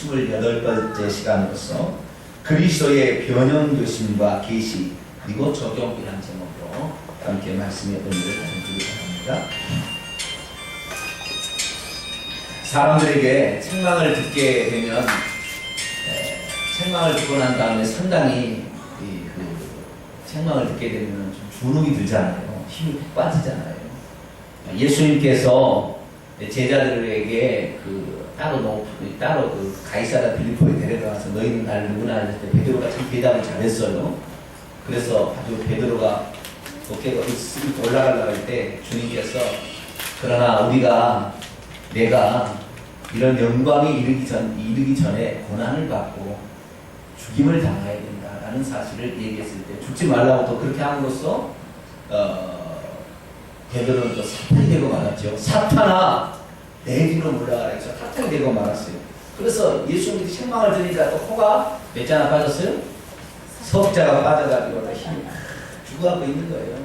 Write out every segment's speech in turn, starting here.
28번째 시간으로서 그리스도의 변형교심과 계시 그리고 적용이라는 제목으로 함께 말씀의 의미를 나누기를 바랍니다. 사람들에게 책망을 듣게 되면 책망을 듣고 난 다음에 상당히 책망을 듣게 되면 좀 주눅이 들잖아요. 힘이 푹 빠지잖아요. 예수님께서 제자들에게 따로 가이사랴 빌립보에 데려가서 너희는 나를 누구나 할 때 베드로가 참 대답을 잘했어요. 그래서 아주 베드로가 어깨가 쓱 올라가려고 할 때 주님께서 그러나 내가 이런 영광이 이르기 전에 고난을 받고 죽임을 당해야 된다라는 사실을 얘기했을 때 죽지 말라고 또 그렇게 함으로써 베드로는 또 사탄이 되고 말았죠. 사탄아 내 뒤로 물러가라 해서 사탄이 되고 말았어요. 그래서 예수님이 책망을 들으니까 또 코가 몇 자나 빠졌어요? 석자가 빠져가지고 힘이 죽어가고 있는 거예요.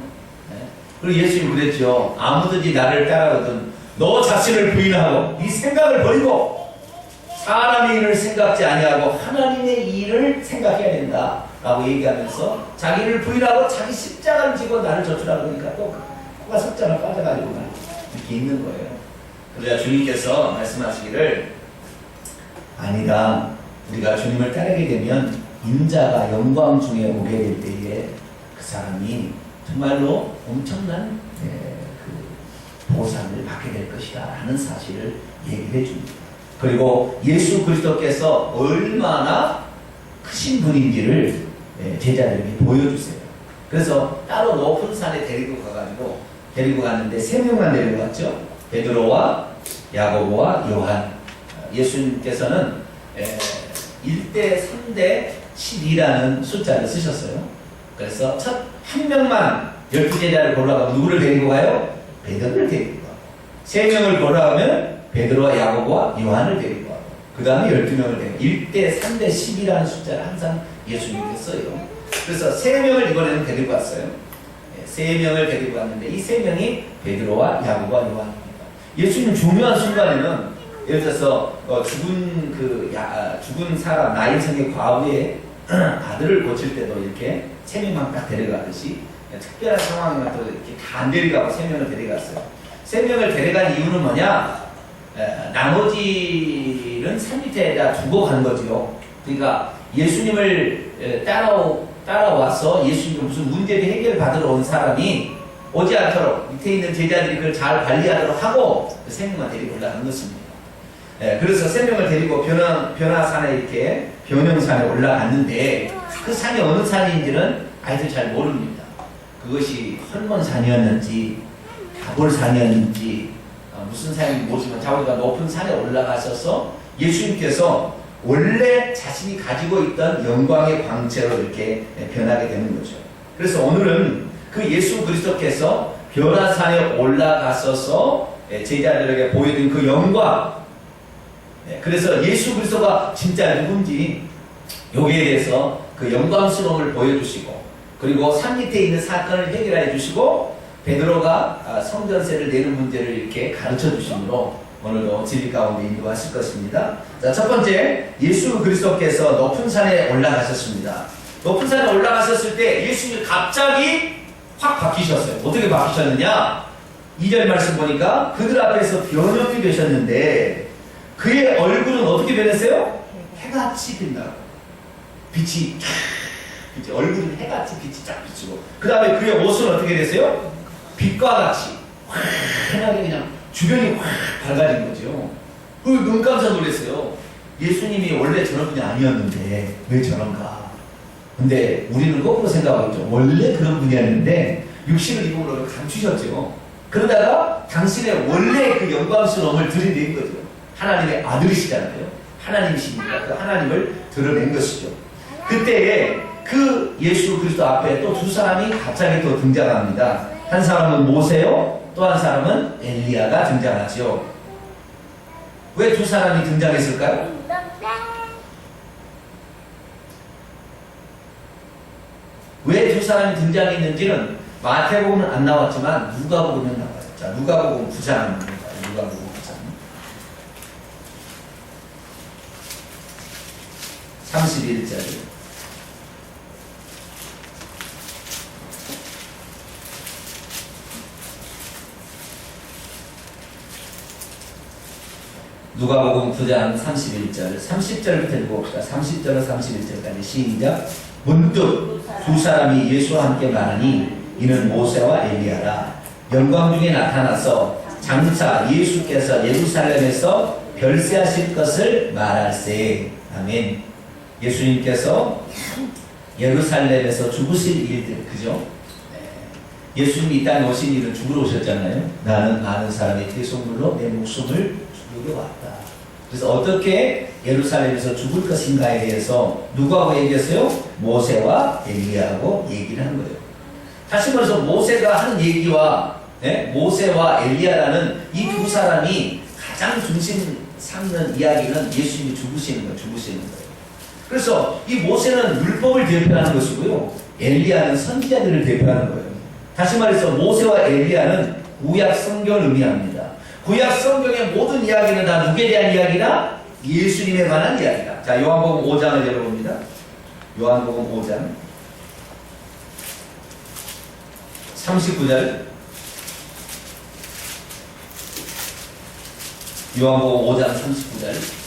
네? 그리고 예수님이 그랬죠. 아무든지 나를 따라오든 너 자신을 부인하고 네 생각을 버리고 사람의 일을 생각지 아니하고 하나님의 일을 생각해야 된다 라고 얘기하면서 자기를 부인하고 자기 십자가를 지고 나를 젖으라고 그러니까 또 코가 석자가 빠져가지고 이렇게 있는 거예요. 그러자 주님께서 말씀하시기를 아니다. 우리가 주님을 따르게 되면 인자가 영광 중에 오게 될 때에 그 사람이 정말로 엄청난 보상을 받게 될 것이다 라는 사실을 얘기를 해줍니다. 그리고 예수 그리스도께서 얼마나 크신 분인지를 제자들에게 보여주세요. 그래서 따로 높은 산에 데리고 갔는데 세 명만 데리고 갔죠. 베드로와 야고보와 요한. 예수님께서는 1대 3대 12라는 숫자를 쓰셨어요. 그래서 첫 한 명만 12제자를 골라가면 누구를 데리고 가요? 베드로를 데리고 가고 3명을 골라가면 베드로와 야고보와 요한을 데리고 가고 그 다음에 12명을 데리고 1대 3대 10이라는 숫자를 항상 예수님께서 써요. 그래서 3명을 이번에는 데리고 왔어요. 3명을 데리고 왔는데 이 3명이 베드로와 야고보와 요한입니다. 예수님 중요한 순간에는 예를 들어서 죽은 사람 나인성의 과부의 아들을 고칠 때도 이렇게 3명만 딱 데려가듯이 특별한 상황이나 또 이렇게 다 안 데려가고 3명을 데려갔어요. 3명을 데려간 이유는 뭐냐? 나머지는 산 밑에다 두고 간 거죠. 그러니까 예수님을 따라와서 예수님이 무슨 문제를 해결받으러 온 사람이 오지 않도록 밑에 있는 제자들이 그걸 잘 관리하도록 하고 그 3명만 데리고 올라간 것입니다. 그래서 3명을 데리고 변화산에 이렇게 변형산에 올라갔는데 그 산이 어느 산인지는 아이들 잘 모릅니다. 그것이 헐몬산이었는지 다볼산이었는지 무슨 산인지 모르지만 자기가 높은 산에 올라가셔서 예수님께서 원래 자신이 가지고 있던 영광의 광채로 이렇게 변하게 되는 거죠. 그래서 오늘은 그 예수 그리스도께서 변화산에 올라가셔서 제자들에게 보여준 그 영광, 그래서 예수 그리스도가 진짜 누군지 여기에 대해서 그 영광스러움을 보여주시고 그리고 산 밑에 있는 사건을 해결해 주시고 베드로가 성전세를 내는 문제를 이렇게 가르쳐 주심으로 오늘도 진리 가운데 인도하실 것입니다. 자, 첫 번째, 예수 그리스도께서 높은 산에 올라가셨습니다. 높은 산에 올라가셨을 때 예수님이 갑자기 확 바뀌셨어요. 어떻게 바뀌셨느냐? 2절 말씀 보니까 그들 앞에서 변형이 되셨는데 그의 얼굴은 어떻게 변했어요? 해같이 빛나고 빛이 얼굴은 해같이 빛이 쫙 비치고 그 다음에 그의 옷은 어떻게 됐어요? 빛과 같이 환하게 그냥 주변이 확 밝아진 거죠. 눈 깜짝 놀랐어요. 예수님이 원래 저런 분이 아니었는데 왜 저런가? 근데 우리는 거꾸로 생각하겠죠. 원래 그런 분이었는데 육신을 입음으로 감추셨죠. 그러다가 당신의 원래 그 영광스러움을 드러낸 거죠. 하나님의 아들이시잖아요. 하나님이시니까 그 하나님을 드러낸 것이죠. 그때에 그 예수 그리스도 앞에 또 두 사람이 갑자기 또 등장합니다. 한 사람은 모세요. 또 한 사람은 엘리야가 등장하죠. 왜 두 사람이 등장했을까요? 왜 두 사람이 등장했는지는 마태복음은 안 나왔지만 누가복음은 나와요. 자, 누가복음 9장입니다. 누가복음 9장. 31절. 누가복음 9장 31절, 30절부터 읽어봅시다. 30절로 31절까지 시작. 문득 두 사람이 예수와 함께 말하니 이는 모세와 엘리야라. 영광 중에 나타나서 장차 예수께서 예루살렘에서 별세하실 것을 말할세. 아멘. 예수님께서 예루살렘에서 죽으실 일들, 그죠? 예수님이 이 땅에 오신 일은 죽으러 오셨잖아요. 나는 많은 사람의 대속물로 내 목숨을 주려고 왔다. 그래서 어떻게 예루살렘에서 죽을 것인가에 대해서 누구하고 얘기했어요? 모세와 엘리야하고 얘기를 한 거예요. 다시 말해서 모세가 하는 얘기와 모세와 엘리야라는 이 두 사람이 가장 중심 삼는 이야기는 예수님이 죽으시는 거예요. 그래서 이 모세는 율법을 대표하는 것이고요. 엘리야는 선지자들을 대표하는 거예요. 다시 말해서 모세와 엘리야는 구약 성경을 의미합니다. 구약 성경의 모든 이야기는 다 누구에 대한 이야기다? 예수님에 관한 이야기다. 자, 요한복음 5장을 열어봅니다. 요한복음 5장 39절. 요한복음 5장 39절.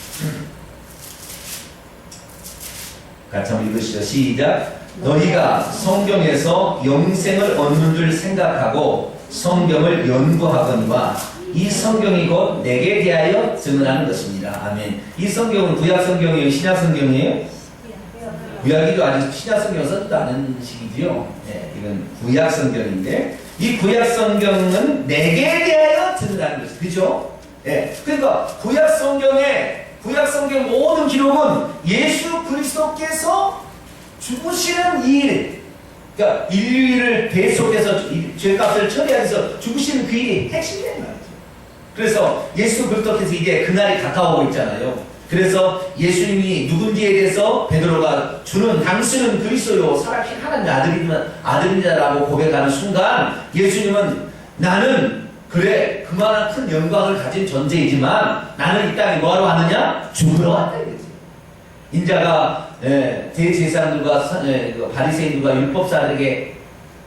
같이 한번 읽으시죠. 시작. 너희가 성경에서 영생을 얻는 줄 생각하고 성경을 연구하거니와 이 성경이 곧 내게 대하여 증언하는 것입니다. 아멘. 이 성경은 구약 성경이에요? 신약 성경이에요? 구약이죠. 아직 신약 성경 썼도 않은 시기지요. 네, 이건 구약 성경인데 이 구약 성경은 내게 대하여 증언하는 것이죠. 그죠? 네. 그러니까 구약 성경 모든 기록은 예수 그리스도께서 죽으시는 일, 그러니까 인류를 대속해서 죄값을 처리하기 위해서 죽으시는 그 일이 핵심이란 말이죠. 그래서 예수 그리스도께서 이제 그날이 가까워오고 있잖아요. 그래서 예수님이 누군지에 대해서 베드로가 주는 당신은 그리스도요 살아계신 하나님의 아들이다라고 고백하는 순간 예수님은 나는 그래 그만한 큰 영광을 가진 존재이지만 나는 이 땅에 뭐하러 왔느냐? 죽으러 왔다 이거지. 인자가 대제사장들과 바리새인들과 율법사들에게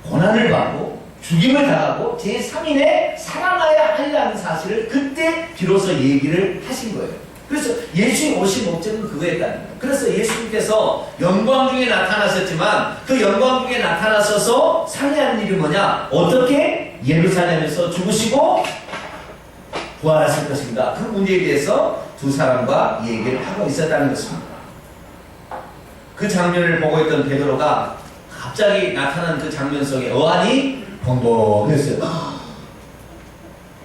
고난을 받고 죽임을 당하고 제3인에 살아나야 하리라는 사실을 그때 비로소 얘기를 하신 거예요. 그래서 예수님 오신 목적은 그거였다는 거예요. 그래서 예수님께서 영광 중에 나타나셨지만 그 영광 중에 나타나셔서 상의하는 일이 뭐냐? 어떻게 예루살렘에서 죽으시고 부활하실 것인가? 그 문제에 대해서 두 사람과 얘기를 하고 있었다는 것입니다. 그 장면을 보고 있던 베드로가 갑자기 나타난 그 장면 속에 어안이 벙벙했어요.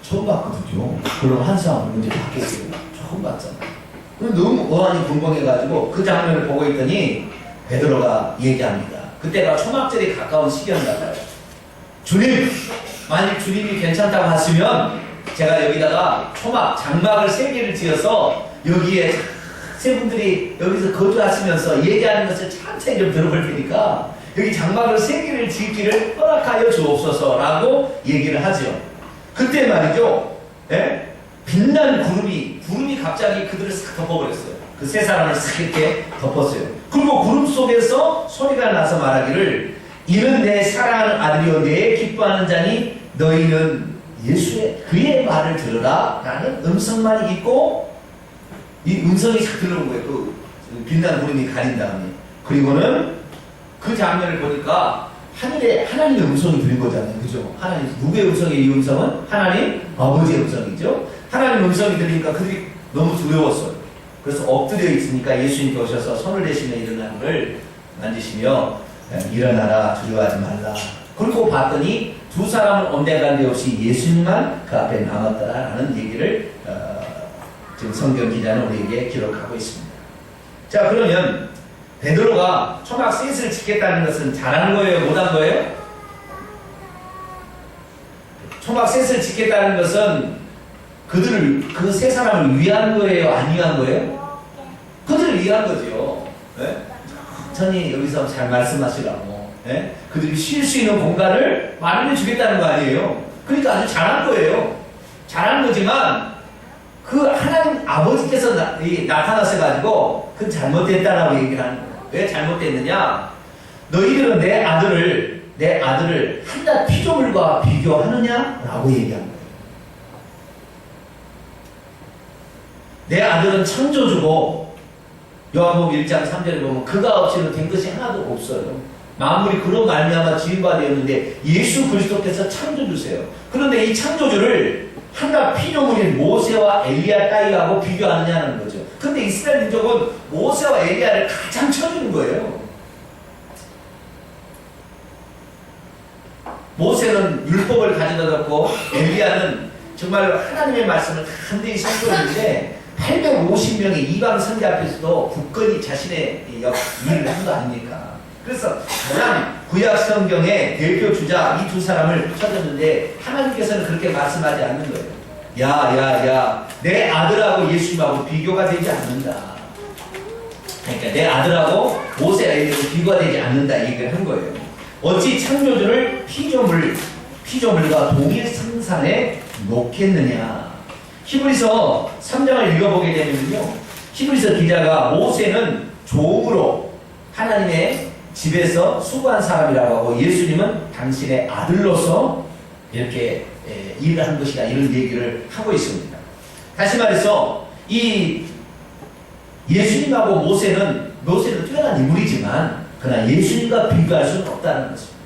처음 봤거든요. 그럼 한 사람은 문제 받겠어요. 처음 봤잖아요. 너무 어안이 벙벙해가지고 그 장면을 보고 있더니 베드로가 얘기합니다. 그때가 초막절에 가까운 시기였나 봐요. 주님, 만약 주님이 괜찮다고 하시면 제가 여기다가 장막을 3개를 지어서 여기에 세 분들이 여기서 거주하시면서 얘기하는 것을 천천히 좀 들어볼 테니까 여기 장막을 3개를 짓기를 허락하여 주옵소서라고 얘기를 하죠. 그때 말이죠. 빛난 구름이 갑자기 그들을 싹 덮어버렸어요. 그 세 사람을 싹 이렇게 덮었어요. 그리고 구름 속에서 소리가 나서 말하기를 이는 내 사랑하는 아들이요 내 기뻐하는 자니 너희는 그의 말을 들으라 라는 음성만 있고 이 음성이 싹 들려온 거예요. 그 빛난 구름이 가린 다음에. 그리고는 그 장면을 보니까 하늘에 하나님의 음성이 들린 거잖아요. 그죠? 하나님, 누구의 음성이에요? 이 음성은? 하나님 아버지의 음성이죠. 하나님 음성이 들리니까 그들이 너무 두려웠어요. 그래서 엎드려 있으니까 예수님께 오셔서 손을 대시며 일어나는 걸 만지시며 일어나라 두려워하지 말라. 그리고 봤더니 두 사람은 온데간데 없이 예수님만 그 앞에 남았다라는 얘기를 지금 성경 기자는 우리에게 기록하고 있습니다. 자, 그러면 베드로가 초막 셋을 지켰다는 것은 잘한 거예요? 못한 거예요? 초막 셋을 지켰다는 것은 그 세 사람을 위한 거예요? 안 위한 거예요? 그들을 위한 거죠. 천천히 여기서 잘 말씀하시라고. 그들이 쉴 수 있는 공간을 마련해 주겠다는 거 아니에요? 그러니까 아주 잘한 거예요. 잘한 거지만 그 하나님 아버지께서 나타나셔가지고 그건 잘못됐다라고 얘기를 하는 거예요. 왜 잘못됐느냐? 너희들은 내 아들을 한낱 피조물과 비교하느냐? 라고 얘기한 거예요. 내 아들은 창조주고 요한복음 1장 3절에 보면 그가 없이는 된 것이 하나도 없어요. 만물이 그로 말미암아 지음바 되었는데 예수 그리스도께서 창조주세요. 그런데 이 창조주를 한낱 피조물인 모세와 엘리야 따위하고 비교하느냐는 거죠. 근데 이스라엘 민족은 모세와 엘리야를 가장 쳐주는 거예요. 모세는 율법을 가져다 줬고 엘리야는 정말 하나님의 말씀을 담대히 선포했는데 850명의 이방 선지 앞에서도 굳건히 자신의 일을 한 거 아닙니까? 그래서 가장 구약 성경의 대표 주자 이 두 사람을 쳐줬는데 하나님께서는 그렇게 말씀하지 않는 거예요. 야, 내 아들하고 예수님하고 비교가 되지 않는다. 그러니까 내 아들하고 모세와 엘리야하고 비교가 되지 않는다 얘기를 한 거예요. 어찌 창조주를 피조물과 동일 상산에 놓겠느냐. 히브리서 3장을 읽어보게 되면요, 히브리서 기자가 모세는 종으로 하나님의 집에서 수고한 사람이라고 하고 예수님은 당신의 아들로서 이렇게 일을 한 것이다, 이런 얘기를 하고 있습니다. 다시 말해서 이 예수님하고 모세는 뛰어난 인물이지만 그러나 예수님과 비교할 수는 없다는 것입니다.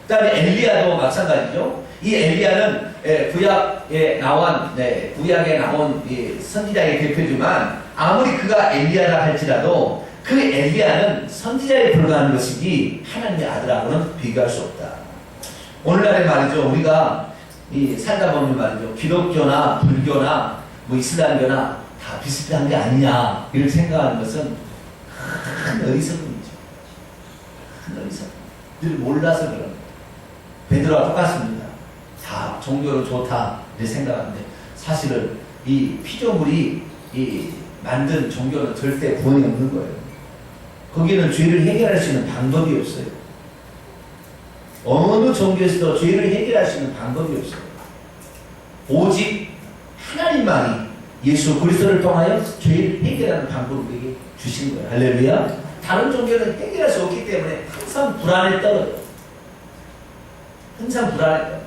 그 다음에 엘리야도 마찬가지죠. 이 엘리야는 구약에 나온 선지자의 대표지만 아무리 그가 엘리야라 할지라도 그 엘리야는 선지자에 불과한 것이지 하나님의 아들하고는 비교할 수 없다. 오늘날에 말이죠, 우리가 살다 보면 말이죠, 기독교나 불교나 이슬람교나 다 비슷한 게 아니냐 이렇게 생각하는 것은 큰 어리석음이죠. 큰 어리석음. 늘 몰라서 그런 거예요. 베드로와 똑같습니다. 다 종교로 좋다 이렇게 생각하는데 사실은 이 피조물이 만든 종교는 절대 구원이 없는 거예요. 거기는 죄를 해결할 수 있는 방법이 없어요. 어느 종교에서도 죄를 해결할 수 있는 방법이 없어요. 오직 하나님만이 예수 그리스도를 통하여 죄를 해결하는 방법을 우리에게 주신 거예요. 할렐루야. 다른 종교는 해결할 수 없기 때문에 항상 불안에 떨어져요. 항상 불안에 떨어져요.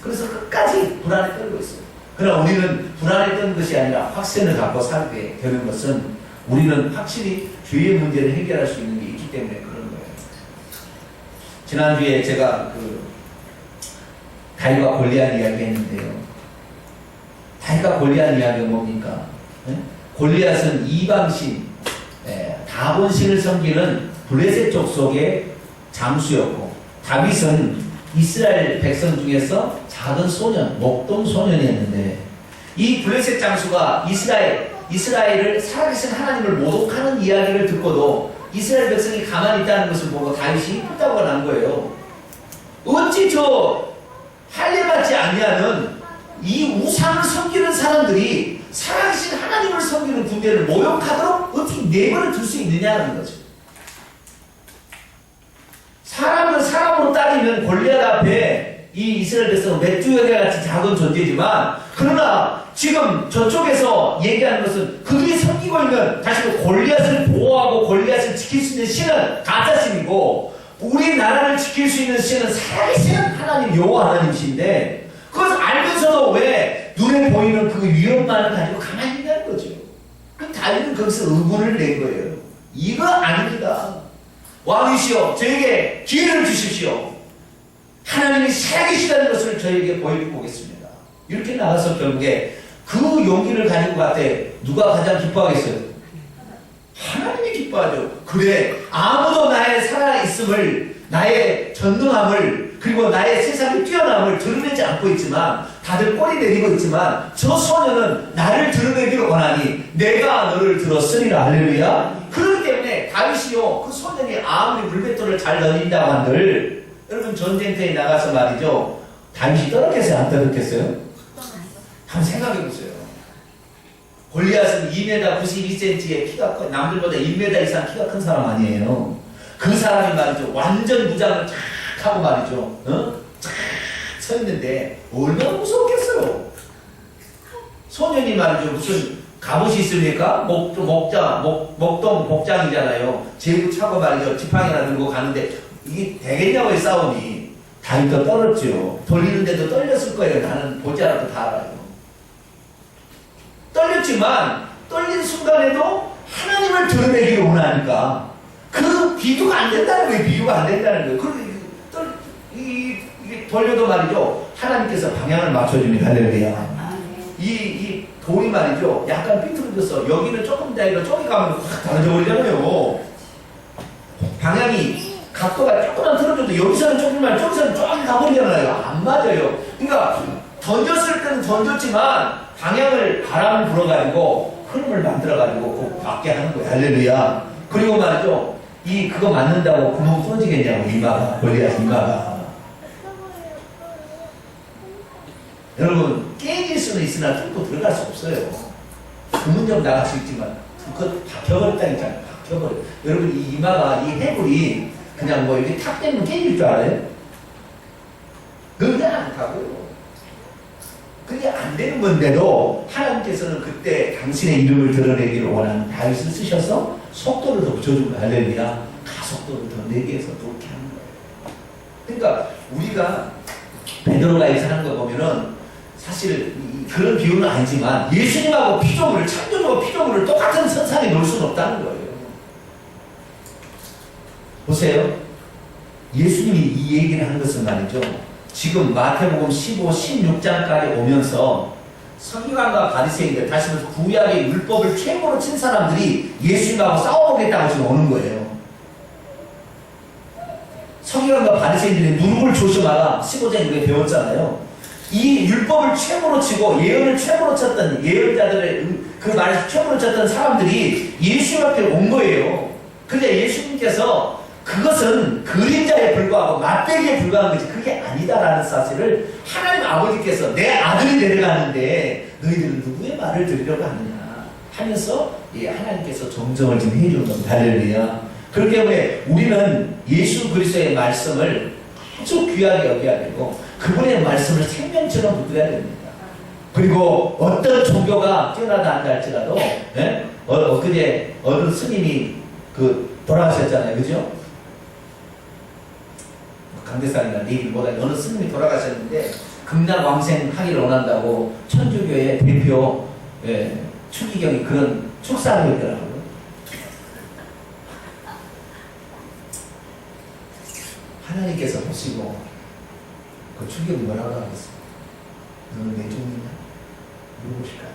그래서 끝까지 불안에 떨고 있어요. 그러나 우리는 불안에 떠는 것이 아니라 확신을 갖고 살게 되는 것은 우리는 확실히 죄의 문제를 해결할 수 있는 게 있기 때문에 그런 거예요. 지난주에 제가 다윗과 골리앗 이야기 했는데요. 다윗과 골리앗 이야기가 뭡니까? 골리앗은 이방신, 다본신을 섬기는 블레셋 족속의 장수였고, 다윗은 이스라엘 백성 중에서 작은 소년, 목동 소년이었는데, 이 블레셋 장수가 이스라엘을 살아계신 하나님을 모독하는 이야기를 듣고도 이스라엘 백성이 가만히 있다는 것을 보고 다윗이 끄떡을 난 거예요. 어찌 저 할례받지 않냐는 이 우상을 섬기는 사람들이 살아계신 하나님을 섬기는 군대를 모욕하도록 어떻게 내버려 둘 수 있느냐는 거죠. 사람은 사람으로 따지면 골리앗 앞에 이 이스라엘 백성은 맥주역에 같이 작은 존재지만, 그러나 지금 저쪽에서 얘기하는 것은 그들이 섬기고 있는 사실 골리앗을 보호하고 골리앗을 지킬 수 있는 신은 가짜신이고, 우리나라를 지킬 수 있는 신은 살아계신 하나님, 여호와 하나님이신데, 그것을 알면서도 왜 눈에 보이는 그 위험만을 가지고 가만히 있다는 거죠. 그럼 다윗은 거기서 의문을 낸 거예요. 이거 아닙니다. 왕이시여, 저에게 기회를 주십시오. 하나님이 살아계시다는 것을 저에게 보여주겠습니다. 이렇게 나가서 결국에 그 용기를 가지고 갔대. 누가 가장 기뻐하겠어요? 하나님이 기뻐하죠. 그래, 아무도 나의 살아있음을, 나의 전능함을, 그리고 나의 세상의 뛰어남을 드러내지 않고 있지만, 다들 꼬리 내리고 있지만, 저 소녀는 나를 드러내기를 원하니 내가 너를 들었으리라. 할렐루야. 그렇기 때문에 다윗이요, 그 소년이 아무리 물맷돌을 잘 던진다고 한들, 여러분 전쟁터에 나가서 말이죠, 다윗이 떨어졌어요? 안 떨어졌어요? 한번 생각해 보세요. 골리앗은 2m 92cm의 키가 커, 남들보다 1m 이상 키가 큰 사람 아니에요. 그 사람이 말이죠, 완전 무장을 쫙 하고 말이죠, 쫙 서 있는데 얼마나 무서웠겠어요. 소년이 말이죠. 무슨 갑옷이 있습니까? 목동 복장이잖아요. 제구 차고 말이죠. 지팡이나 들고 가는데 이게 되겠냐고요, 싸움이. 다윗도 떨었죠. 돌리는데도 떨렸을 거예요. 나는 보지 않아도 다 알아요. 떨렸지만 떨린 순간에도 하나님을 드러내기를 원하니까 그 비교가 안 된다는 거예요. 비교가 안 된다는 거예요. 그리고 이게 돌려도 말이죠. 하나님께서 방향을 맞춰줍니다. 할렐루야. 이 돌이 말이죠. 약간 삐뚤어졌어. 여기는 조금 다이로 저기 가면 확 달라져 버리잖아요. 방향이 각도가 조금만 틀어져도 여기서는 조금만 저기서는 조금 가버리잖아요. 안 맞아요. 그러니까 던졌을 때는 던졌지만 방향을 바람을 불어가지고 흐름을 만들어가지고 꼭 맞게 하는 거예요. 할렐루야. 그리고 말이죠. 그거 맞는다고 구멍 뚫어지겠냐고. 이마가 골리앗 이마가. 여러분 깨질 수는 있으나 뚫고 들어갈 수 없어요. 그 문제로 나갈 수 있지만 그거 박혀버렸다니까요. 박혀버려. 여러분 이 이마가 이 해골이 그냥 뭐 이렇게 탁 때리면 깨질 줄 알아요? 그냥 않다고요. 그게 안 되는 건데도 하나님께서는 그때 당신의 이름을 드러내기를 원하는 다윗을 쓰셔서 속도를 더 붙여주고 할렐루야. 가속도를 더 내게 해서 그렇게 하는 거예요. 그러니까 우리가 베드로가 이렇게 하는 거 보면은 사실 그런 비유는 아니지만 예수님하고 피조물을 창조주와 피조물을 똑같은 선상에 놓을 수는 없다는 거예요. 보세요. 예수님이 이 얘기를 하는 것은 말이죠. 지금 마태복음 15, 16장까지 오면서 서기관과 바리새인들, 다시 말해서 구약의 율법을 최고로 친 사람들이 예수님하고 싸워보겠다고 지금 오는 거예요. 서기관과 바리새인들이 누룩을 조심하라 15장에 우리가 배웠잖아요. 이 율법을 최고로 치고 예언을 최고로 쳤던 예언자들의 그 말을 최고로 쳤던 사람들이 예수님 앞에 온 거예요. 근데 예수님께서 그것은 그림자에 불과하고 맛배기에 불과한 것이 그게 아니다라는 사실을 하나님 아버지께서 내 아들이 내려가는데 너희들은 누구의 말을 들으려고 하느냐 하면서 하나님께서 정정을 좀 해주는 겁니다. 할렐루야. 그렇기 때문에 우리는 예수 그리스도의 말씀을 아주 귀하게 여겨야 되고 그분의 말씀을 생명처럼 붙들어야 됩니다. 그리고 어떤 종교가 뛰어나다 한다 할지라도 엊그제 어느 스님이 돌아가셨잖아요. 그죠? 강대상이나 내일 뭐다 어느 스님이 돌아가셨는데 극락왕생 하기를 원한다고 천주교의 대표 추기경이 그런 축사를 했더라고요. 하나님께서 보시고 그 추기경이 뭐라고 하겠어요? 너는 내 종이냐? 물어보실까요?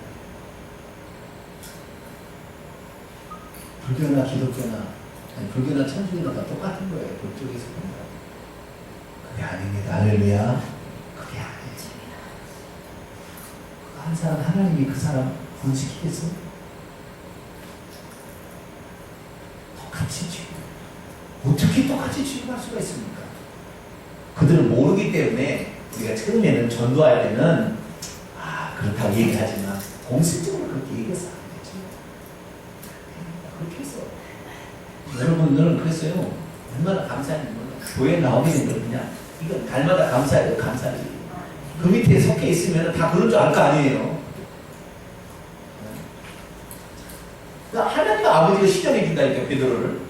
불교나 기독교나 아니 불교나 천주교나 다 똑같은 거예요. 그쪽에서 보면 그게 아닙니다. 할렐루야. 그게 아니에요. 한 사람 하나님이 그 사람 구원시키겠어요? 똑같이 취급. 어떻게 똑같이 취급할 수가 있습니까? 그들은 모르기 때문에 우리가 처음에는 전도할 때는 그렇다고 얘기하지만 공식적으로 그렇게 얘기해서 안 되죠. 그렇게 해서 여러분들은 그랬어요. 얼마나 감사한지 몰라. 교회 나오게 된 건 그냥 이건 달마다 감사해요. 감사하지. 그 밑에 속해 있으면 다 그런 줄 알 거 아니에요. 그러니까 하나님 아버지가 시정해 준다니까 베드로를.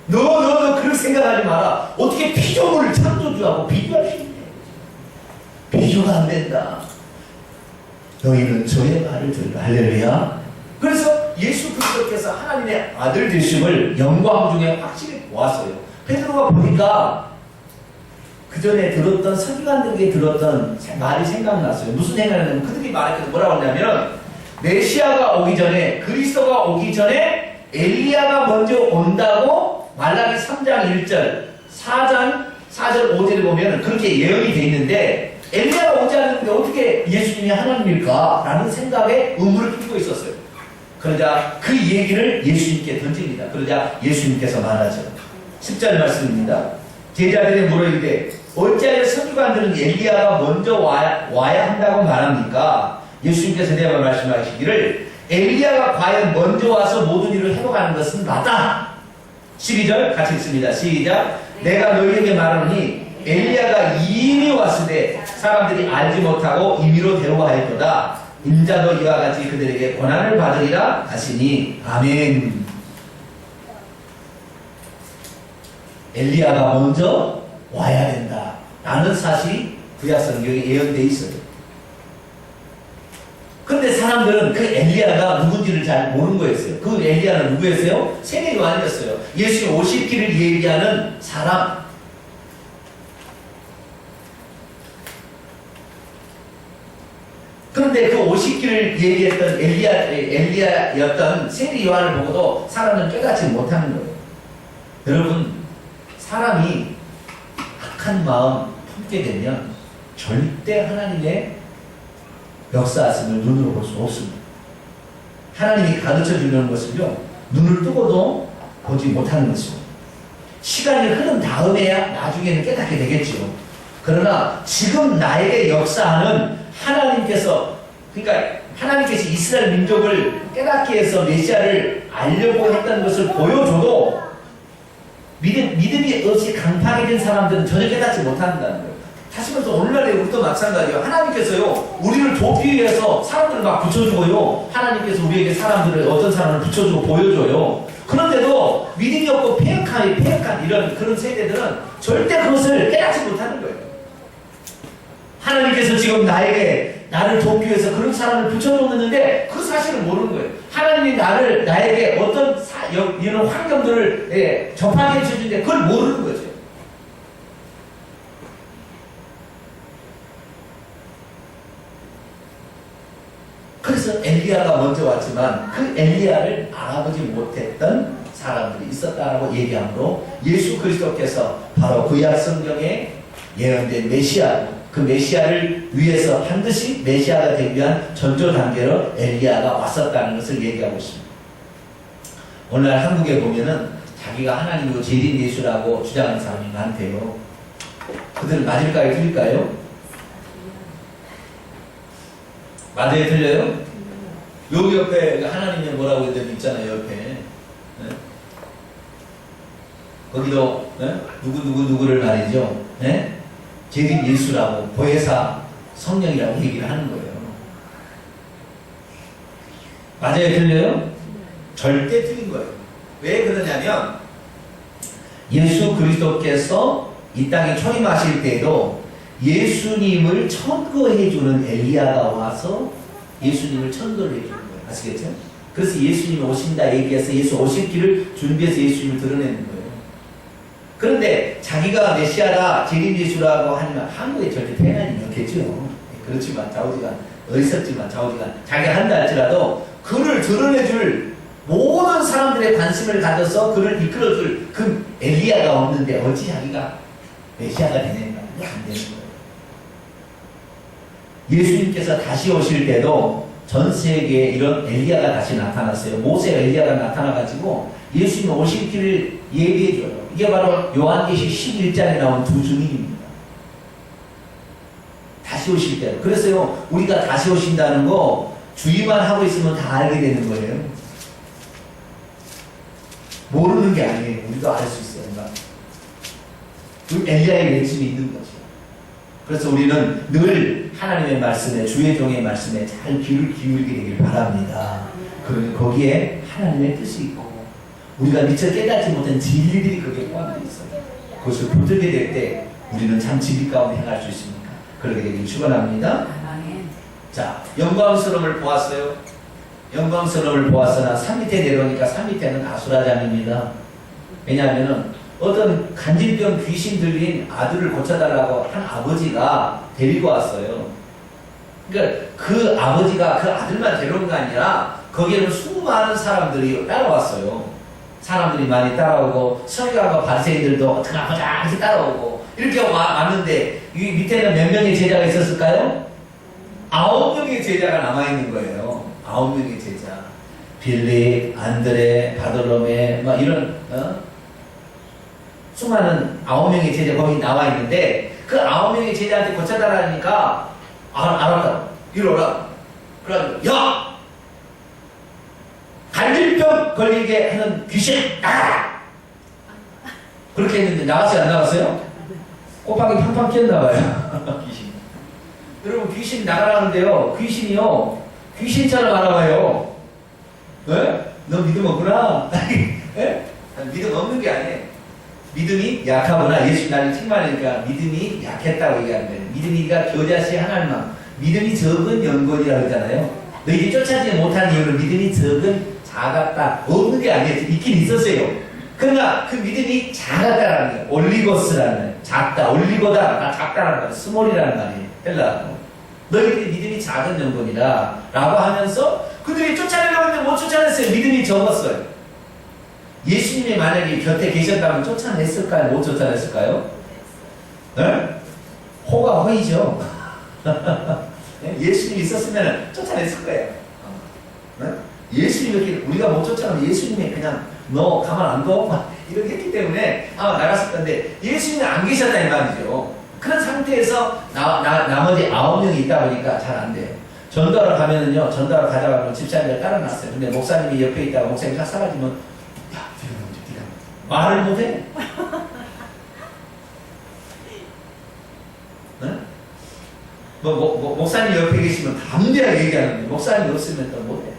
너 그런 생각하지 마라. 어떻게 피조물을 창조주하고 비교할 수 있냐. 비교가 안 된다. 너희는 저의 말을 들으라. 할렐루야. 그래서 예수 그리스도께서 하나님의 아들 되심을 영광 중에 확실히 보았어요. 베드로가 보니까 그 전에 들었던 서기관들에게 들었던 말이 생각났어요. 무슨 생각이냐면 그들이 말했던 뭐라고 하냐면 메시아가 오기 전에 그리스도가 오기 전에 엘리야가 먼저 온다고 말라기 3장 1절 4장 4절 5절을 보면 그렇게 예언이 돼 있는데 엘리야가 오지 않는데 어떻게 예수님이 하나님일까? 라는 생각에 의문을 품고 있었어요. 그러자 그 얘기를 예수님께 던집니다. 그러자 예수님께서 말하죠. 10절 말씀입니다. 제자들이 물어이르되 어찌하여 서기관들은 엘리야가 먼저 와야 한다고 말합니까? 예수님께서 대답 말씀하시기를 엘리야가 과연 먼저 와서 모든 일을 해보가는 것은 맞다. 12절 같이 읽습니다. 시작. 내가 너희에게 말하노니 엘리야가 이미 왔으되 사람들이 알지 못하고 임의로 데려와했도다. 인자도 이와 같이 그들에게 고난을 받으리라 하시니 아멘. 엘리야가 먼저 와야 된다 라는 사실이 구약 성경에 예언되어 있어요. 그런데 사람들은 그 엘리야가 누군지를 잘 모르는 거였어요. 그 엘리야는 누구였어요? 세례 요한이었어요. 예수님 오실 길을 얘기하는 사람. 그런데 그 오실 길을 얘기했던 엘리야였던 세례 요한을 보고도 사람은 깨닫지 못하는 거예요. 여러분, 사람이 악한 마음 품게 되면 절대 하나님의 역사하심을 눈으로 볼 수 없습니다. 하나님이 가르쳐 주는 것을요, 눈을 뜨고도 보지 못하는 것입니다. 시간이 흐른 다음에야 나중에는 깨닫게 되겠죠. 그러나 지금 나에게 역사하는 하나님께서, 그러니까 하나님께서 이스라엘 민족을 깨닫게 해서 메시아를 알려고 했다는 것을 보여줘도 믿음이 없이 강팍해진 사람들은 전혀 깨닫지 못한다는 거예요. 다시 말해서 오늘날에 우리도 마찬가지예요. 하나님께서요, 우리를 돕기 위해서 사람들을 막 붙여주고요. 하나님께서 우리에게 사람들을, 어떤 사람을 붙여주고 보여줘요. 그런데도 믿음이 없고 폐역한 이런 그런 세대들은 절대 그것을 깨닫지 못하는 거예요. 하나님께서 지금 나를 돕기 위해서 그런 사람을 붙여줬는데 그 사실을 모르는 거예요. 하나님이 나에게 어떤 이런 환경들을 접하게 해주는데 그걸 모르는 거죠. 그래서 엘리야가 먼저 왔지만 그 엘리야를 알아보지 못했던 사람들이 있었다라고 얘기하므로 예수 그리스도께서 바로 구약 성경에 예언된 메시아, 그 메시아를 위해서 반드시 메시아가 되기 위한 전조 단계로 엘리야가 왔었다는 것을 얘기하고 있습니다. 오늘날 한국에 보면은 자기가 하나님이고 재림 예수라고 주장하는 사람이 많대요. 그들은 맞을까요? 틀릴까요? 맞아요? 틀려요? 여기 옆에 하나님이 뭐라고 했더니 있잖아요. 옆에 네? 거기도 네? 누구를 말이죠. 네? 재림 예수라고 보혜사 성령이라고 얘기를 하는 거예요. 맞아요? 틀려요? 절대 틀린 거예요. 왜 그러냐면 예수 그리스도께서 이 땅에 초림하실 때도 예수님을 천거해주는 엘리야가 와서 예수님을 천거를 해주는 거예요. 아시겠죠? 그래서 예수님이 오신다 얘기해서 예수 오실 길을 준비해서 예수님을 드러내는 거예요. 그런데 자기가 메시아라 재림 예수라고 하면 한국에 절대 태어나지 않겠죠. 그렇지만 좌우지간 어리석지만 좌우지간 자기가 한다 할지라도 그를 드러내줄 모든 사람들의 관심을 가져서 그를 이끌어줄 그 엘리야가 없는데 어찌 자기가 메시아가 되는가? 안 되는 거예요. 예수님께서 다시 오실 때도 전 세계에 이런 엘리야가 다시 나타났어요. 모세와 엘리야가 나타나가지고 예수님 오실 길을 예비해줘요. 이게 바로 요한계시 11장에 나온 두 증인입니다. 다시 오실 때. 그래서요, 우리가 다시 오신다는 거 주의만 하고 있으면 다 알게 되는 거예요. 모르는 게 아니에요. 우리도 알 수 있어요. 그 엘리야의 외침이 있는 거죠. 그래서 우리는 늘 하나님의 말씀에, 주의 종의 말씀에 잘 귀를 기울이게 되길 바랍니다. 그러면 거기에 하나님의 뜻이 있고 우리가 미처 깨닫지 못한 진리들이 거기에 포함되어 있어요. 그것을 붙들게 될 때 우리는 참 진리 가운데 행할 수 있습니까? 그러게 되길 축원합니다. 자, 영광스러움을 보았어요. 영광스러움을 보았으나 산 밑에 내려오니까 산 밑에는 아수라장입니다. 왜냐하면 어떤 간질병 귀신 들린 아들을 고쳐달라고 한 아버지가 데리고 왔어요. 그러니까 그 아버지가 그 아들만 데려온 게 아니라 거기에는 수많은 사람들이 따라왔어요. 사람들이 많이 따라오고 서기관과 바리새인들도 어떡하자 이렇게 따라오고 이렇게 왔는데 이 밑에는 몇 명의 제자가 있었을까요? 9명의 제자가 남아있는 거예요. 9명의 제자. 빌립, 안드레, 바돌로메 막 이런 수많은 9명의 제자 거기 나와 있는데 그 9명의 제자한테 고쳐달라니까 알았다. 이러라. 그래가지고 야! 간질병 걸리게 하는 귀신 나가라! 그렇게 했는데 나갔어요? 안 나갔어요? 꼬박이 팡팡 꼈나봐요. 귀신. 여러분 귀신 나가라는데요. 귀신이요. 귀신처럼 알아봐요. 네? 너 믿음 없구나. 네? 믿음 없는 게 아니에요. 믿음이 약하구나. 예수 나를 책망하니까 믿음이 약했다고 얘기하는 거예요. 믿음이가 겨자씨 하나님만. 믿음이 적은 연골이라고 했잖아요. 너희들이 쫓아지지 못한 이유는 믿음이 적은 작았다. 없는 게 아니에요. 있긴 있었어요. 그러나 그 믿음이 작았다라는 거예요. 올리고스라는 거예요. 작다. 올리고다. 다 작다라는 거예요. 스몰이라는 말이에요. 헬라어. 너희들이 믿음이 작은 연골이다. 라고 하면서 그들이 쫓아내려고 했는데 못 쫓아냈어요. 믿음이 적었어요. 예수님이 만약에 곁에 계셨다면 쫓아냈을까요? 못 쫓아냈을까요? 네? 호가 호이죠. 예수님이 있었으면 쫓아냈을 거예요. 네? 예수님이 이렇게 우리가 못 쫓아가면 예수님이 그냥 너 가만 안 둬? 막 이렇게 했기 때문에 아마 나갔을 건데 예수님이 안 계셨다 이 말이죠. 그런 상태에서 나머지 9명이 있다 보니까 잘 안 돼요. 전도하러 가면은요, 전도하러 가자고 집사님을 따라놨어요. 근데 목사님이 옆에 있다가 목사님이 딱 사라지면 야, 네가 말을 못해? 네? 목사님 옆에 계시면 담대하게 얘기하는데 목사님 없으면 또 못해.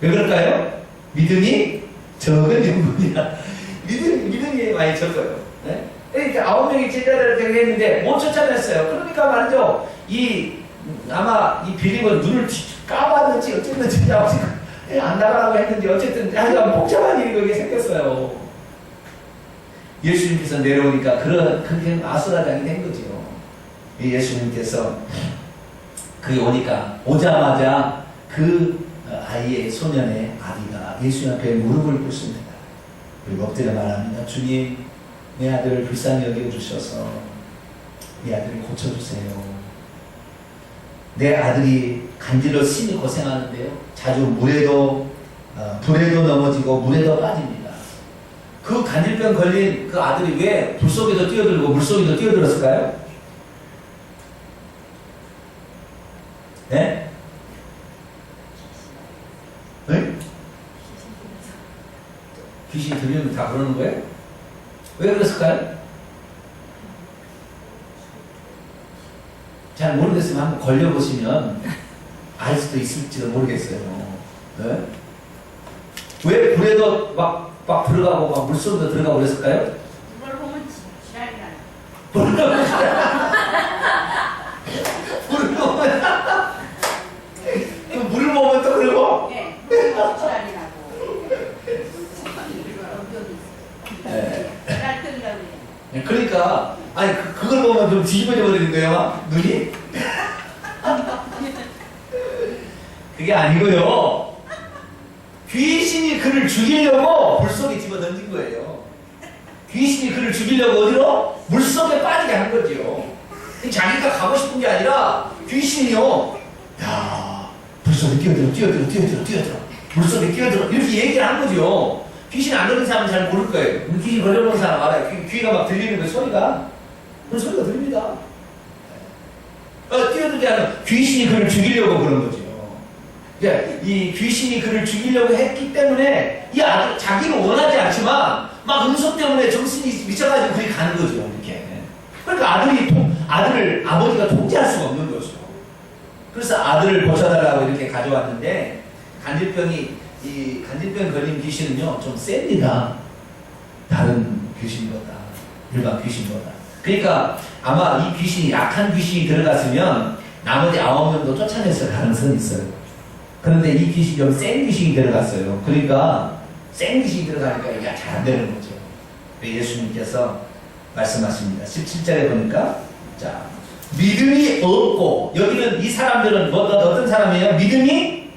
왜 그럴까요? 믿음이 적은 영혼이야. 믿음이 많이 적어요. 네? 그러니까 9명이 제자들을 데려했는데 못 쫓아냈어요. 그러니까 말이죠. 아마 이 빌립은 눈을 까봤는지 어쨌든지 안 나가라고 했는지 어쨌든 하여간 복잡한 일이 거기에 생겼어요. 예수님께서 내려오니까 그렇게 아수라장이 된 거죠. 예수님께서 그게 오자마자 그 아이의 소년의 아비가 예수님 앞에 무릎을 꿇습니다. 그리고 엎드려 말합니다. 주님, 내 아들을 불쌍히 여겨주셔서 내 아들을 고쳐주세요. 내 아들이 간질로 심히 고생하는데요. 자주 물에도 불에도 넘어지고 물에도 빠집니다. 그 간질병 걸린 그 아들이 왜 불 속에도 뛰어들고 물 속에도 뛰어들었을까요? 네? 네? 귀신 들리면 다 그러는 거예요? 왜 그랬을까요? 잘 모르겠으면 한번 걸려보시면 알 수도 있을지도 모르겠어요. 네? 왜 불에도 막 들어가고 막 물속에도 들어가고 그랬을까요? 그걸 보면 지랄이야. 불을 보면 물을 보면 또 그러고? 네, 물을 보면 지랄이라고. 네. 지랄들이라고 해요. 그러니까 아니 그걸 보면 좀 뒤집어져 버리는 거예요, 막 눈이. 그게 아니고요. 귀신이 그를 죽이려고 물속에 집어던진 거예요. 귀신이 그를 죽이려고 어디로? 물속에 빠지게 한 거지요. 자기가 가고 싶은 게 아니라 귀신이요. 야, 물속에 뛰어들어. 물속에 뛰어들어. 이렇게 얘기를 한 거죠. 귀신 안 걸린 사람은 잘 모를 거예요. 귀신 걸려본 사람 알아요. 귀가 막 들리는 거 소리가. 그런 소리가 들립니다. 뛰어들게 하는 귀신이 그를 죽이려고 그런 거죠. 이 귀신이 그를 죽이려고 했기 때문에 이 아들 자기는 원하지 않지만 막 음소 때문에 정신이 미쳐가지고 그렇게 가는 거죠. 이렇게. 그러니까 아들을 아버지가 통제할 수가 없는 거죠. 그래서 아들을 고쳐달라고 이렇게 가져왔는데 간질병 걸린 귀신은요 좀 셉니다. 다른 귀신보다, 일반 귀신보다. 그러니까 아마 이 귀신이 약한 귀신이 들어갔으면 나머지 9명도 쫓아냈을 가능성이 있어요. 그런데 이 귀신이 좀 센 귀신이 들어갔어요. 그러니까 센 귀신이 들어가니까 이게 잘 안 되는 거죠. 예수님께서 말씀하십니다. 17절에 보니까 자 믿음이 없고, 여기는 이 사람들은 어떤 사람이에요? 믿음이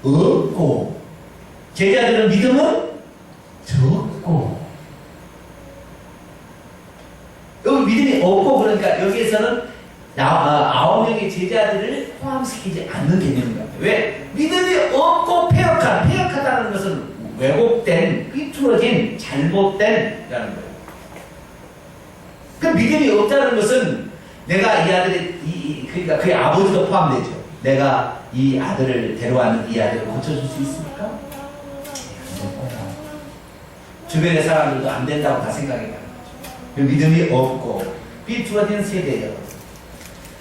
없고, 제자들은 믿음은 적고. 여기 믿음이 없고, 그러니까 여기에서는 9명의 제자들을 포함시키지 않는 개념인 것 같아요. 왜? 믿음이 없고 폐역하다는 것은 왜곡된, 삐뚤어진, 잘못된 이라는 거예요. 그 믿음이 없다는 것은 내가 이 아들의 그러니까 그의 아버지도 포함되죠. 내가 이 아들을 데려왔는 이 아들을 고쳐줄 수 있습니까? 안 될 거야. 주변의 사람들도 안 된다고 다 생각해가는 거죠. 믿음이 없고 삐뚤어진 세대예요.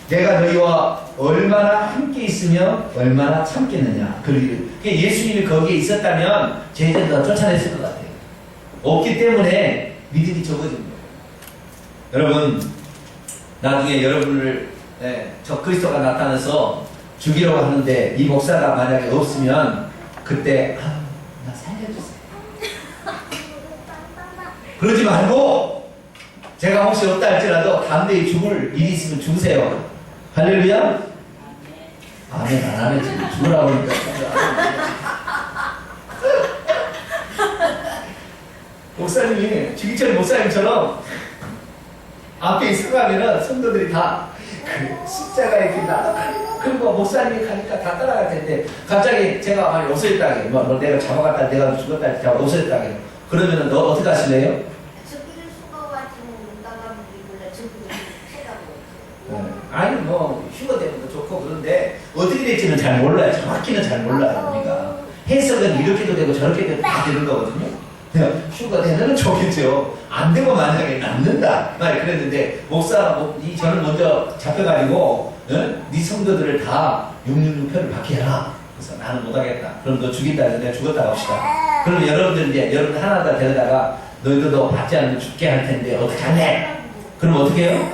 내가 너희와 얼마나 함께 있으며 얼마나 참겠느냐. 그러니까 예수님이 거기에 있었다면 제자들 다 쫓아냈을 것 같아요. 없기 때문에 믿음이 적어진 거예요. 여러분, 나중에 여러분을 저 그리스도가 나타나서 죽이려고 하는데 이 목사가 만약에 없으면 그때 나 살려주세요. 그러지 말고 제가 혹시 없다 할지라도 담대히 죽을 일이 있으면 죽으세요. 할렐루야? 아멘. 안 하면 지금 죽으라고 하니까. 목사님이 주기철 목사님처럼 앞에 있으면 성도들이 다 그 십자가 이렇게 나가고 그리고 목사님이 가니까 다 따라갈 텐데 갑자기 제가 많이 없어졌다게 뭐 내가 잡아갔다 내가 죽었다 제가 없어졌다게 그러면은 너 어떻게 하실래요? 저기를 수고가지고 나가면 몰라 저기를 해라고. 아니 뭐 휴가 되는 거 좋고 그런데 어떻게 될지는 잘 몰라요. 정확히는 잘 몰라요. 우리가 해석은 이렇게도 되고 저렇게도 다 되는 거거든요. 그냥 휴가 되면 좋겠죠. 안 되고 만약에 남는다 말 그랬는데 목사 저는 먼저 잡혀가지고 네 성도들을 다 666표를 받게 해라. 그래서 나는 못하겠다. 그럼 너 죽인다. 내가 죽었다 합시다. 그럼 여러분들 이제 여러분들 하나하나 데려다가 너희도 너 받지 않으면 죽게 할 텐데 어떻게 할래? 그럼 어떻게 해요?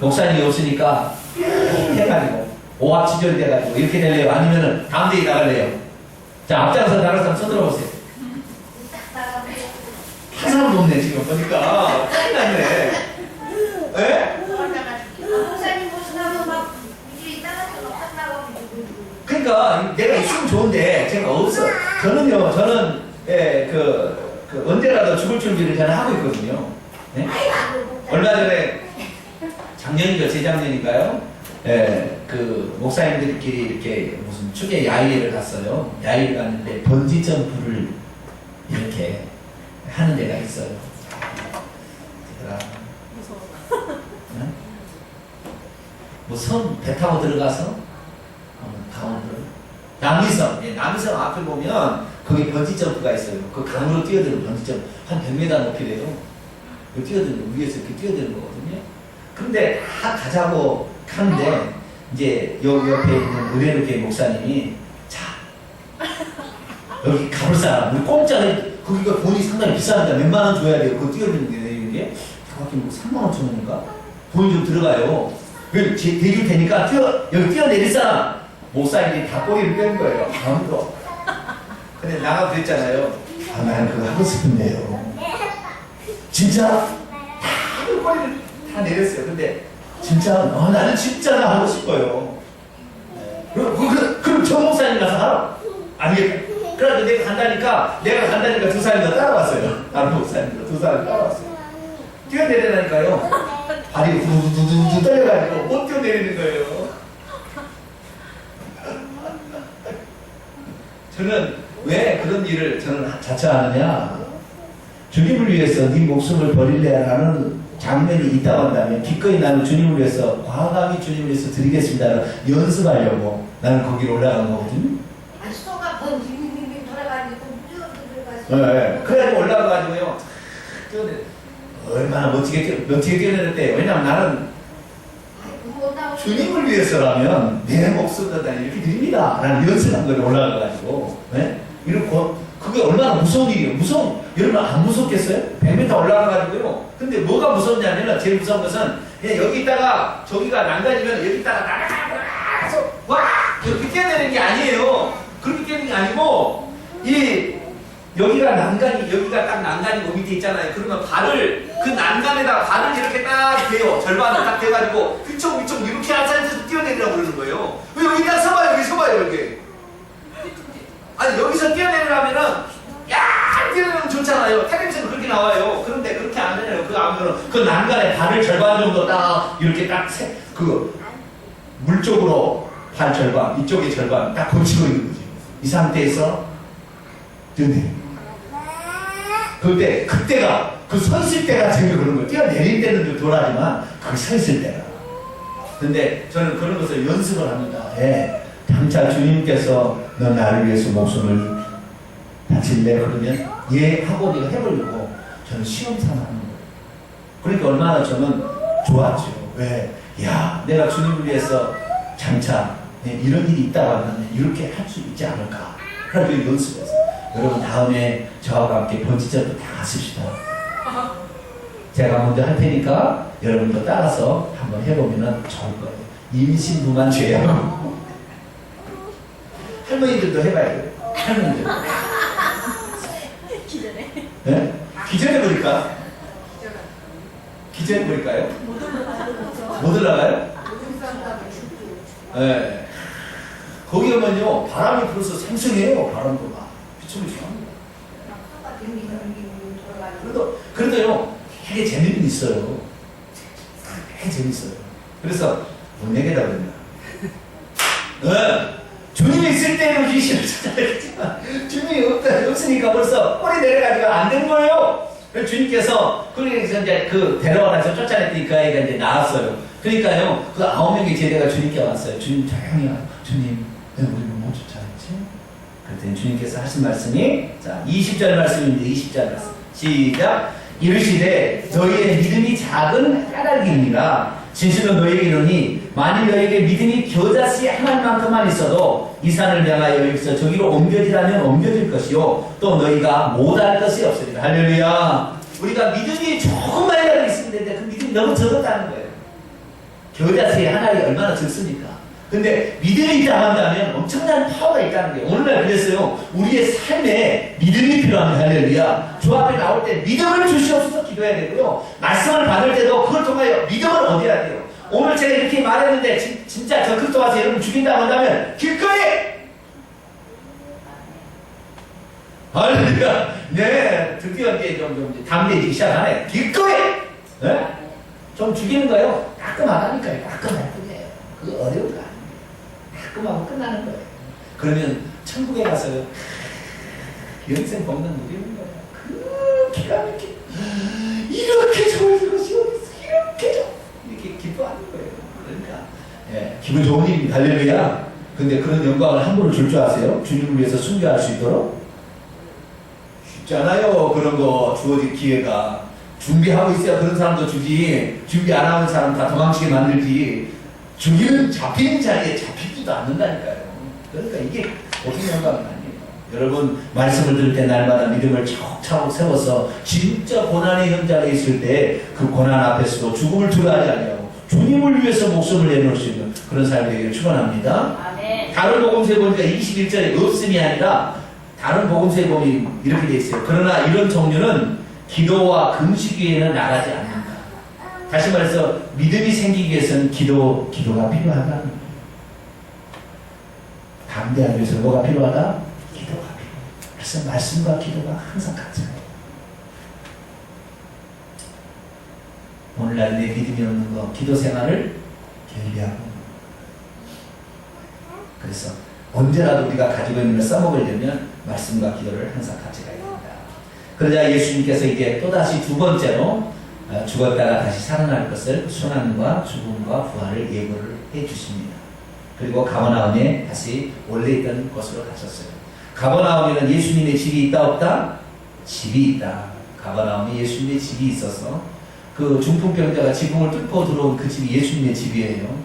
목사님이 없으니까 해가지고 오합지졸이 돼가지고 이렇게 될래요? 아니면은 다음 대회 나갈래요? 자 앞장서 나갈 사람 손 들어보세요. 한 사람도 없네 지금 보니까. 큰일 났네. 예? 목사님 모시면 막 일이 따라서 막 한다고. 그러니까 내가 있으면 좋은데 제가 없어. 저는 그 언제라도 죽을 준비를 저는 하고 있거든요. 네? 얼마 전에 작년인가 재작년인가요? 그 목사님들끼리 이렇게 무슨 축제 야외를 갔어요. 야외를 갔는데 번지 점프를 이렇게 하는 데가 있어요. 무서워. 뭐 섬 배 타고 들어가서 강원도 남이섬, 남이섬 앞에 보면 거기 번지 점프가 있어요. 그 강으로 뛰어드는 번지 점프 한 100m 높이 돼요. 그 뛰어드는 위에서 이렇게 뛰어드는 거거든요. 근데 다 가자고 하는데 이제 여기 옆에 있는 의뢰교회 목사님이 자 여기 가볼 사람 우리 공짜로 거기가 돈이 상당히 비싸니까 몇만 원 줘야 돼요. 그거 뛰어드는 게 정확히 뭐 3만 5천 원인가? 돈이 좀 들어가요. 왜 대줄 테니까 여기 뛰어내릴 사람 목사님이 다 꼬리를 뺀 거예요. 아무도. 근데 나가 그랬잖아요. 아 나는 그거 하고 싶은데요. 진짜? 다 꼬리를 다 내렸어요. 근데 진짜 나는 진짜 나 하고 싶어요. 그럼 저 목사님 가서 하라. 아니겠다. 그래서 내가 간다니까 두 사람이 더 따라왔어요. 다른 목사님도 두 사람이 따라왔어요. 뛰어내리라니까요. 발이 두두두두 떨려가지고 못 뛰어내리는 거예요. 저는 왜 그런 일을 저는 자처하느냐. 주님을 위해서 네 목숨을 버릴래라는 장면이 있다고 한다면 기꺼이 나는 주님을 위해서 과감히 주님을 위해서 드리겠습니다. 연습하려고 나는 거기로 올라간 거거든요. 아니 수도가 빙빙빙 돌아가니까 들어가서. 네. 그래가지고 올라가가지고요. 얼마나 멋지게 뛰어내렸대요. 왜냐면 나는 주님을 위해서라면 내 목숨을 다 이렇게 드립니다. 라는 연습한 거에 올라가가지고. 네? 이렇고 그게 얼마나 무서운 일이에요. 여러분 안 무섭겠어요? 100m 올라가가지고요. 근데 뭐가 무섭냐면 제일 무서운 것은 그냥 여기 있다가 저기가 난간이면 여기 있다가 나가서 와 이렇게 뛰어내리는 게 아니에요. 그렇게 뛰는 게 아니고 여기가 딱 난간이고 밑에 있잖아요. 그러면 그 난간에다가 발을 이렇게 딱 대요. 절반을 딱 대가지고 위쪽 이렇게 앉아서 뛰어내리라고 그러는 거예요. 왜 여기 딱 서봐요. 여기 서봐요. 이렇게. 아니 여기서 뛰어내리려면은 뛰어내리면 좋잖아요. 텔레비전은 그렇게 나와요. 그런데 그렇게 안 되냐고. 그 난간에 발을 절반 정도 딱 이렇게 물 쪽으로 발 절반, 이쪽에 절반 딱 걸치고 있는 거지. 이 상태에서 뛰어내리는 그때가 그 서 있을 때가 제일 그런 거예요. 뛰어내릴 때는 좀 덜하지만 그 서 있을 때가. 근데 저는 그런 것을 연습을 합니다. 장차 주님께서 너 나를 위해서 목숨을 바칠래? 그러면 하고 내가 해보려고 저는 시험 삼아 하는 거예요. 그러니까 얼마나 저는 좋았죠. 왜? 야, 내가 주님을 위해서 장차 이런 일이 있다고 하면 이렇게 할 수 있지 않을까 하는 연습해서 여러분 다음에 저와 함께 번지점도 다 하십시다. 제가 먼저 할 테니까 여러분도 따라서 한번 해보면 좋을 거예요. 임신부만 죄하고 할머니들도 해봐야 돼요. 할머니들. 기대네. 네? 기절해버릴까? 기절해버릴까요? 못 올라가요? 네. 거기 가면요 바람이 불어서 생생해요. 바람도 막 비춰비춰합니다. 그래도요 되게 재미는 있어요. 되게 재밌어요. 그래서 못 내게다 그랬나? 네. 주님이 있을 때는 귀신을 찾아내겠지만 주님이 없으니까 벌써 꼬리 내려가지고 안 된 거예요. 그래서 주님께서 그래서 이제 그 데려와서 쫓아냈으니까 얘가 이제 나왔어요. 그러니까요 그 9명의 제자가 주님께 왔어요. 주님 조용히 와. 주님 왜 우리를 못 쫓아냈지? 그랬더니 주님께서 하신 말씀이 자 20절 말씀입니다. 20절 말씀 시작. 이르시되 너희의 믿음이 작은 까닭이니라. 진실로 너희에게 이르니 만일 너희에게 믿음이 겨자씨 하나만큼만 있어도 이 산을 명하여 여기서 저기로 옮겨지라면 옮겨질 것이요 또 너희가 못할 것이 없으리라. 할렐루야. 우리가 믿음이 조금만이라도 있으면 되는데 그 믿음이 너무 적었다는 거예요. 겨자씨 하나에 얼마나 적습니까? 근데 믿음이 있다고 한다면 엄청난 파워가 있다는 거예요. 오늘날 그랬어요. 우리의 삶에 믿음이 필요합니다. 할렐루야. 주 앞에 나올 때 믿음을 주시옵소서 기도해야 되고요. 말씀을 받을 때도 그걸 통하여 믿음을 얻어야 돼요. 오늘 제가 이렇게 말했는데 진짜 저 그리스도 와서 여러분 죽인다고 한다면 기꺼이 할렐루야. 네, 드디어 이제 좀 담대해지기 시작하네. 기꺼이 네? 좀 죽이는 거예요. 가끔 안 하니까요. 가끔 할 뿐이에요. 그거 어려운 거 아니에요. 가끔하고 끝나는 거예요. 그러면 천국에 가서요 영생 복는 누리는 거예요. 그 기가 막히게 이렇게 좋을 것이 어딨어. 이렇게 기뻐하는 거예요. 그러니까 예, 기분 좋은 일입니다. 할렐루야. 근데 그런 영광을 함부로 줄 줄 아세요? 주님을 위해서 순교할 수 있도록 쉽지 않아요. 그런 거 주어질 기회가 준비하고 있어야 그런 사람도 주지. 준비 안 하는 사람 다 도망치게 만들지. 주기는 잡히는 자리에 잡히지도 않는다니까요. 그러니까 이게 보통 영광은 아니에요. 여러분 말씀을 들을 때 날마다 믿음을 차곡차곡 세워서 진짜 고난의 현장에 있을 때 그 고난 앞에서도 죽음을 두려워하지 아니하고 주님을 위해서 목숨을 내놓을 수 있는 그런 삶이 되기를 축원합니다. 아멘. 다른 복음서에 보니까 21절에 없음이 아니라 다른 복음서에 보면 이렇게 돼 있어요. 그러나 이런 종류는 기도와 금식 위에는 나가지 않는다. 다시 말해서 믿음이 생기기 위해서는 기도가 필요하다는 거예요. 담대하기 위해서 뭐가 필요하다? 기도가 필요하다. 그래서 말씀과 기도가 항상 같이 가요. 오늘날 내 믿음이 없는 거 기도 생활을 결리하고 그래서 언제라도 우리가 가지고 있는 걸 써먹으려면 말씀과 기도를 항상 같이 가야 됩니다. 그러자 예수님께서 이제 또다시 두 번째로 죽었다가 다시 살아날 것을 순환과 죽음과 부활을 예고를 해주십니다. 그리고 가버나움에 다시 원래 있던 곳으로 가셨어요. 가버나움에는 예수님의 집이 있다 없다? 집이 있다. 가버나움에 예수님의 집이 있어서 그 중풍병자가 지붕을 뚫고 들어온 그 집이 예수님의 집이에요.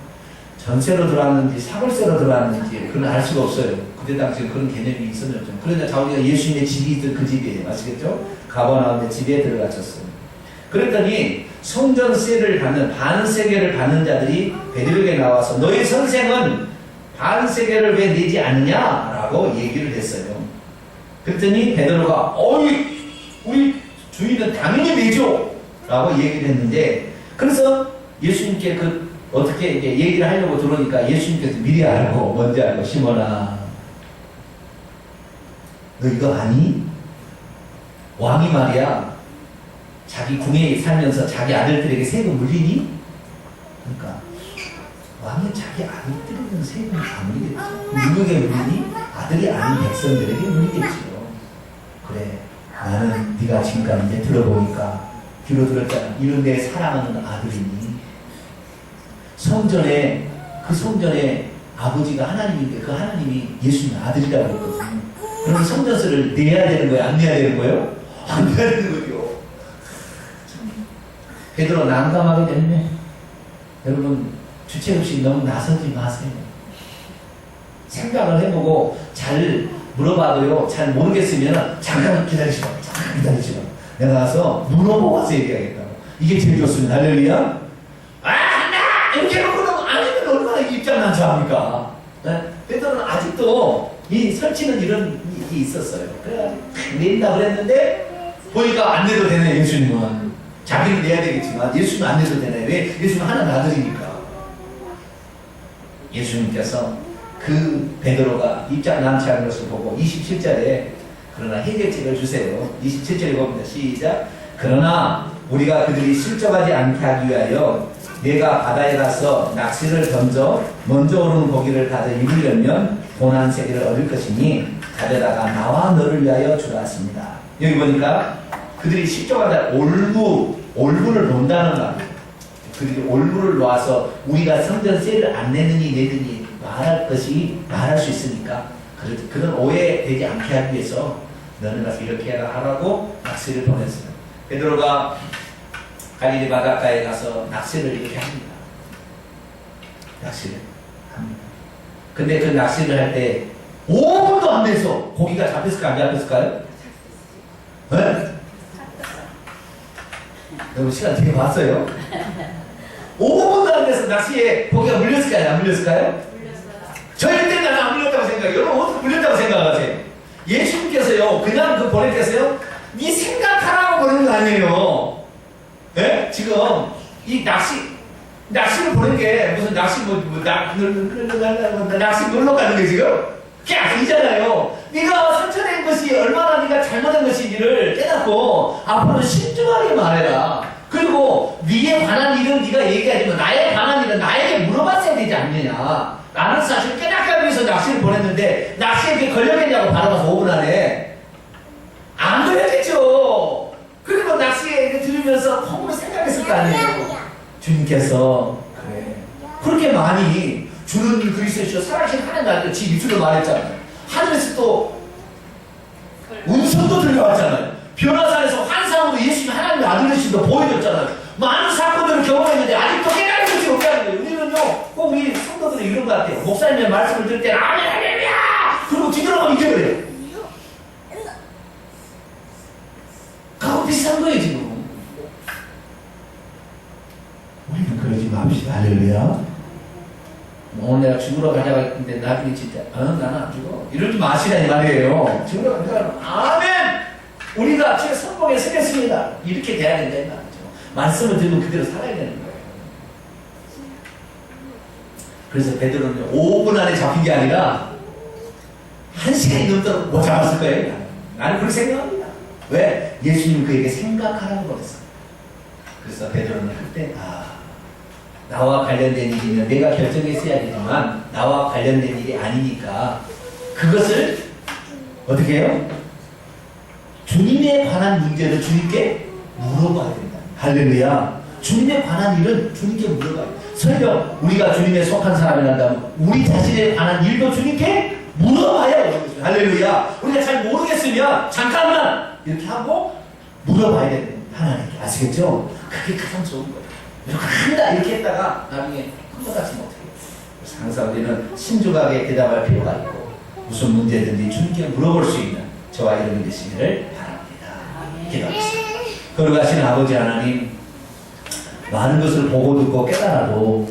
전세로 들어왔는지 사골세로 들어왔는지 그건 알 수가 없어요. 그때 당시에 그런 개념이 있었죠. 그러나 자우리가 예수님의 집이 있던 그 집이에요. 아시겠죠? 가버나움의 집에 들어가셨어요. 그랬더니 성전세를 받는 반세계를 받는 자들이 베드로에게 나와서 너희 선생은 반세계를 왜 내지 않느냐라고 얘기를 했어요. 그랬더니 베드로가 우리 주인은 당연히 내죠 라고 얘기를 했는데 그래서 예수님께 어떻게 이제 얘기를 하려고 들어오니까 예수님께서 미리 알고 먼저 알고 시몬아 너 이거 아니? 왕이 말이야 자기 궁에 살면서 자기 아들들에게 세금 물리니? 그러니까 왕이 자기 아들들에게 세금을 안 물리겠죠. 누구에게 물리니? 아들이 아닌 백성들에게 물리겠지요. 그래 나는 네가 지금까지 이제 들어보니까 귀로 들었잖아. 이런 내 사랑하는 아들이니 성전에 그 성전에 아버지가 하나님인데 그 하나님이 예수님의 아들이라고 했거든요. 그럼 성전세를 내야 되는 거예요? 안 내야 되는 거예요? 안 내야 되는 거죠. 베드로 난감하게 됐네. 여러분 주체 없이 너무 나서지 마세요. 생각을 해보고 잘 물어봐도요, 잘 모르겠으면 잠깐 기다리시라. 잠깐 기다리시라. 내가 가서 물어보고 와서 얘기하겠다고. 이게 제일 좋습니다. 할렐루야. 한다! 이렇게 해놓고는 아니면 얼마나 입장 난처합니까? 네? 베드로는 아직도 이 설치는 이런 일이 있었어요. 그래가지고 낸다 그랬는데 보니까 안 내도 되네. 예수님은 자기는 내야 되겠지만 예수님은 안 내도 되네. 왜? 예수님은 하나님 아들이니까. 예수님께서 그 베드로가 입장 남지 않은 것을 보고 27절에 그러나 해결책을 주세요. 27절에 봅니다. 시작. 그러나 우리가 그들이 실족하지 않게 하기 위하여 내가 바다에 가서 낚시를 던져 먼저 오는 고기를 가져 입으려면 돈 한 세개를 얻을 것이니 가져다가 나와 너를 위하여 주라 했습니다. 여기 보니까 그들이 실족하다 올무를 논다는 거. 그들이 올무를 놓아서 우리가 성전세를 안 내느니 내느니 말할 수 있으니까 그런 오해되지 않게 하기 위해서 너는 가서 이렇게 하라고 낚시를 보냈어요. 베드로가 갈릴리 바닷가에 가서 낚시를 이렇게 합니다. 낚시를 합니다. 근데 그 낚시를 할 때 5분도 안 돼서 고기가 잡혔을까요? 안 잡혔을까요? 네? 여러분 시간 되게 봤어요? 5분도 안 돼서 낚시에 고기가 물렸을까요? 안 물렸을까요? 저희 때는 안 물렸다고 생각해요. 여러분 어떻게 물렸다고 생각하세요? 예수님께서요, 그냥 그 보내께서요, 네 생각하라고 보내는 거 아니에요. 예? 지금 이 낚시를 보낸 게 무슨 낚시 낚시 놀러 가는 게 지금 그게 아니잖아요. 네가 상처낸 것이 얼마나 네가 잘못한 것인지를 깨닫고 앞으로 신중하게 말해라. 그리고 네에 관한 일은 네가 얘기하지만 나에 관한 일은 나에게 물어봤어야 되지 않느냐. 나는 사실 깨닫게 하기 위해서 낚시를 보냈는데 낚시에 걸려겠냐고 바라봐서 5분 안에 안 걸렸겠죠. 그리고 낚시에 이렇게 들으면서 콩으로 생각했을 거 아니에요. 주님께서 그래 그렇게 많이 주는 그리스도시여 살아계신 하나님 아들 지 입술로 말했잖아요. 하늘에서 또 음성도 들려왔잖아요. 변화산에서 환상으로 예수님 하나님의 아들이신도 보여줬잖아요. 많은 사건들을 경험했는데 아직도 깨달음이 없다는 거예요. 우리는요 꼭 우리 성도들이 이런 것 같아요. 목사님의 말씀을 들을 때는 아멘 할렐루야 그리고 뒤돌아가면 잊어버려요. 그거 비슷한 거예요 지금. 우리는 그러지 맙시다. 할렐루야. 오늘 내가 죽으러 가자고 했는데 나중에 진짜 나는 안 죽어 이러지 마시라 이 말이에요. 죽으러 가자고 아멘 우리가 주의 선봉에 서겠습니다 이렇게 돼야 된다 이 말이죠. 말씀을 들으면 그대로 살아야 되는 거예요. 그래서 베드로는 5분 안에 잡힌 게 아니라 1시간이 넘도록 못 잡았을 거예요. 나는 그렇게 생각합니다. 왜? 예수님은 그에게 생각하라고 그랬어요. 그래서 베드로는 그때 나와 관련된 일이면 내가 결정했어야 되지만 나와 관련된 일이 아니니까 그것을 어떻게 해요? 주님에 관한 문제를 주님께 물어봐야 된다. 할렐루야. 주님에 관한 일은 주님께 물어봐야 된다. 설령 우리가 주님에 속한 사람이란다면 우리 자신에 관한 일도 주님께 물어봐야 돼요. 할렐루야. 우리가 잘 모르겠으면 잠깐만 이렇게 하고 물어봐야 되는 하나님께. 아시겠죠? 그게 가장 좋은 거예요. 이렇게 한다 이렇게 했다가 나중에 큰거 다치면 어떻게 해요? 그래서 항상 우리는 신중하게 대답할 필요가 있고 무슨 문제든지 주님께 물어볼 수 있는 저와 여러분이 되시기를 바랍니다. 기도하겠습니다. 거룩하신 아버지 하나님, 많은 것을 보고 듣고 깨달아도